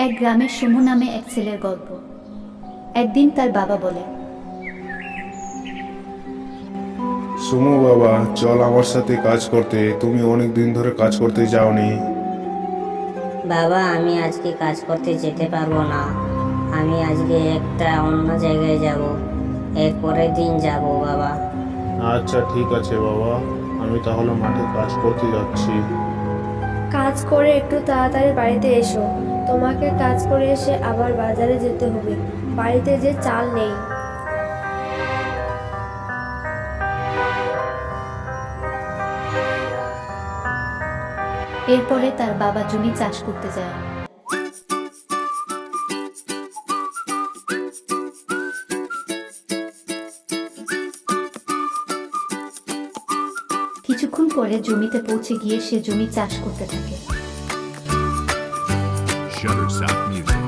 এক গ্রামে সমু নামে এক ছেলের গল্প। একদিন তার বাবা বলে, সুমু বাবা, চল আমার সাথে কাজ করতে। তুমি অনেক দিন ধরে কাজ করতে যাওনি। বাবা, আমি আজকে কাজ করতে যেতে পারবো না। আমি আজকে একটা অন্য জায়গায় যাব, এর পরের দিন যাব বাবা। আচ্ছা ঠিক আছে বাবা, আমি তাহলে মাঠে কাজ করতে যাচ্ছি। কাজ করে একটু তাড়াতাড়ি বাড়িতে এসো। তোমাকে কাজ করে এসে আবার বাজারে যেতে হবে, বাড়িতে যে চাল নেই। এরপরে তার বাবা জমি চাষ করতে যায়। কিছুক্ষণ পরে জমিতে পৌঁছে গিয়ে সে জমি চাষ করতে থাকে। Shutterstock Music.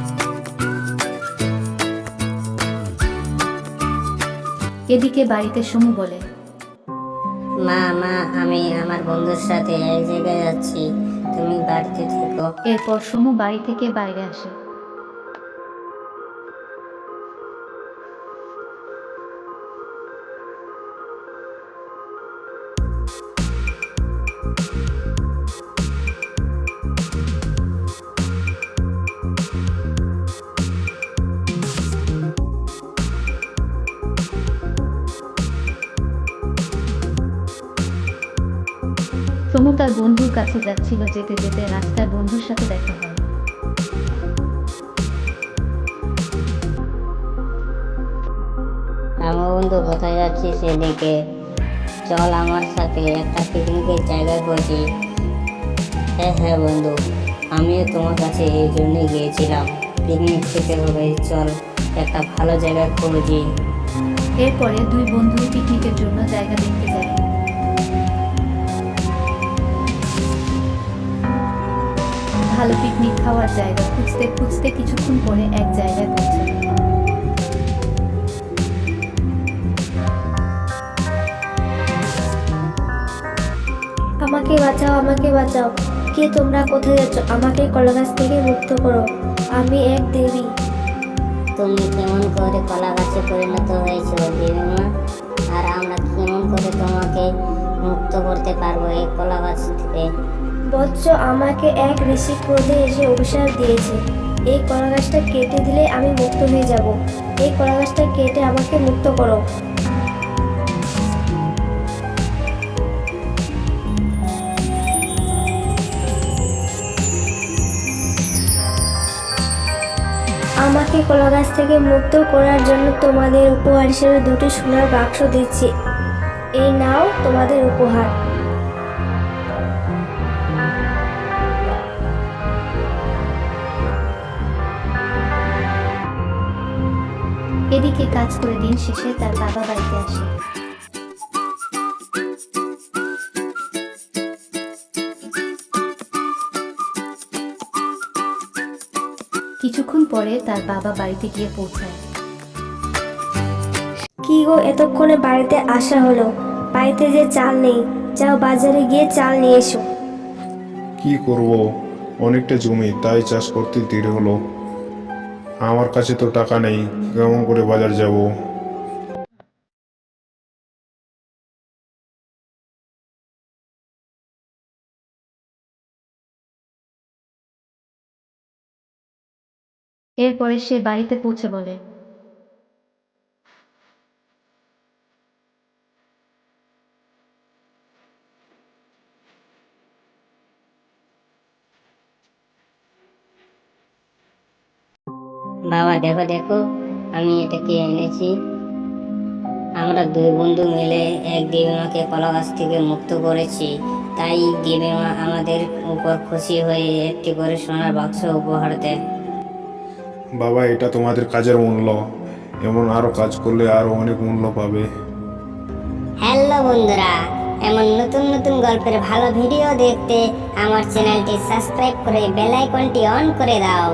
এদিকে বাড়িতে সমু বলে, মা মা, আমি আমার বন্ধুর সাথে এক জায়গায় যাচ্ছি, তুমি বাড়িতে থেকো। এরপর সমু বাড়ি থেকে বাইরে আসে। সমু তার বন্ধুর কাছে যাচ্ছিল, যেতে যেতে রাস্তায় বন্ধুর সাথে দেখা হয়। আমার বন্ধু, কোথায় যাচ্ছিস? এদিকে চল আমার সাথে, একটা পিকনিকের জায়গা খুঁজি। হ্যাঁ হ্যাঁ বন্ধু, আমিও তোমার কাছে এই জন্যই গিয়েছিলাম, পিকনিক খেতে হবে, চল একটা ভালো জায়গা খুঁজি। এরপরে দুই বন্ধু পিকনিকের জন্য জায়গা দেখতে যায়। ভালো পিকনিক খাওয়ার জায়গা খুঁজতে খুঁজতে কিছুক্ষণ পরে এক জায়গায় পৌঁছায়। আমাকে বাঁচাও, আমাকে বাঁচাও। কে তোমরা? কোথায় যাচ্ছ? আমাকে কলাগাছ থেকে মুক্ত করো, আমি এক দেবী। তুমি কেমন করে কলা গাছে পরিণত হয়েছো দেবীমা? আর আমরা কেমন করে তোমাকে মুক্ত করতে পারবো এই কলা গাছ থেকে? বৎস, আমাকে এক ঋষি ক্রোধে এসে অভিশাপ দিয়েছে। এই কলা গাছটা কেটে দিলে আমি মুক্ত হয়ে যাব। এই কলা গাছটা কেটে আমাকে মুক্ত করো। আমাকে কলা গাছ থেকে মুক্ত করার জন্য তোমাদের উপহার হিসেবে দুটি সোনার বাক্স দিচ্ছি। এই নাও তোমাদের উপহার। এদিকে কাজ করে দিন শেষে তার বাবা বাড়িতে আসে। কিছুক্ষণ পরে তার বাবা বাড়িতে গিয়ে পৌঁছায়। কি গো, এতক্ষণে বাড়িতে আসা হলো? বাড়িতে যে চাল নেই, যাও বাজারে গিয়ে চাল নিয়ে এসো। কি করব, অনেকটা জমি, তাই চাষ করতে দেরি হলো। আমার কাছে তো টাকা নেই, কেমন করে বাজার যাব? এরপরে সে বাড়িতে পৌঁছে বলে, বাবা দেখো দেখো, আমি এটাকে এনেছি। আমরা দুই বন্ধু মিলে এক দেবীমাকে কলা গাছ থেকে মুক্ত করেছি, তাই দেবীমা আমাদের উপর খুশি হয়ে একটি করে সোনার বাক্স উপহার দেয়। বাবা, এটা তোমাদের কাজের মূল্য। এমন আরো কাজ করলে আরো অনেক মূল্য পাবে। হ্যালো বন্ধুরা, এমন নতুন নতুন গল্পের ভালো ভিডিও দেখতে আমার চ্যানেলটি সাবস্ক্রাইব করে বেল আইকনটি অন করে দাও।